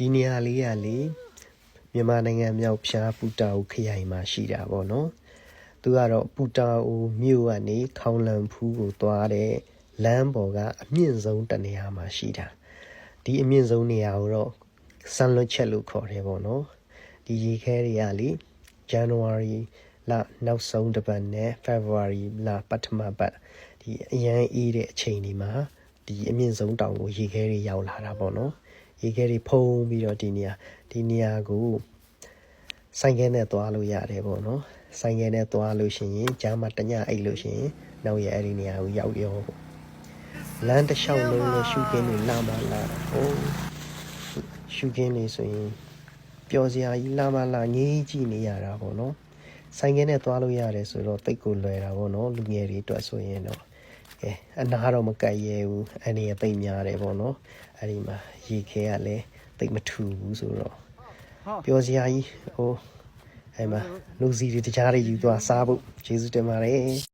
ဒီနေရာလေးကလေမြန်မာနိုင်ငံမြောက်ဖြားပူတာအိုခရိုင်မှာရှိတာပေါ့နော်သူကတော့ပူတာအိုမြို့ကနေခေါင်လန်ဖူးကိုသွားတဲ့လမ်းပေါ်ကအမြင့်ဆုံးတနေရာမှာရှိတာဒီအမြင့်ဆုံးနေရာကိုတော့ဆန်လွတ်ချက်လို့ခေါ်တယ်ပေါ့နော်ဒီရေခဲတွေကလေဇန်နဝါရီလနောက်ဆုံးတစ်ပတ်နဲ့ဖေဖော်ဝါရီလပထမပတ်ဒီအရန်အေးတဲ့အချိန်ဒီမှာဒီအမြင့်ဆုံးတောင်ကိုရေခဲတွေရောက်လာတာပေါ့နော်ရေခဲတွေဖုံးပြီးတော့ဒီနေရာကိုဆိုင်ကဲနဲ့သွားလို့ရတယ်ပေါ့နော်ဆိုင်ကဲနဲ့သွားလို့ရှိရင်ကြားမှာတညအိတ်လို့ရှိရင်နောက်ရအဲ့ဒီနေရာကိုရောက်ရောလမ်းတစ်လျှောက်လုံးနဲ့ရှုခင်းတွေလာမလာဟိုရှုခင်းနေဆိုရင်ပျော်စရာကြီးလာမလာငေးကြည့်နေရတာပေါ့နော်ဆိုင်ကဲနဲ့သွားလို့ရတယ်ဆိုတော့တိတ်ကိုလွယ်တာပေါ့နော်လူငယ်တွေအတွက်ဆိုရင်တော့အနာတော့မကတ်ရဲဘူးအနေနဲ့သိမ့်များတယ်ပေါ့နော်အဲ့ဒီမှာရေခဲကလည်းသိမ့်မထူဘူးဆိုတော့ပျော်စရာကြီးဟိုအဲ့မှာလူစီတွေတခြားတွေယူသွားစားဖို့ကျေးဇူးတင်ပါတယ်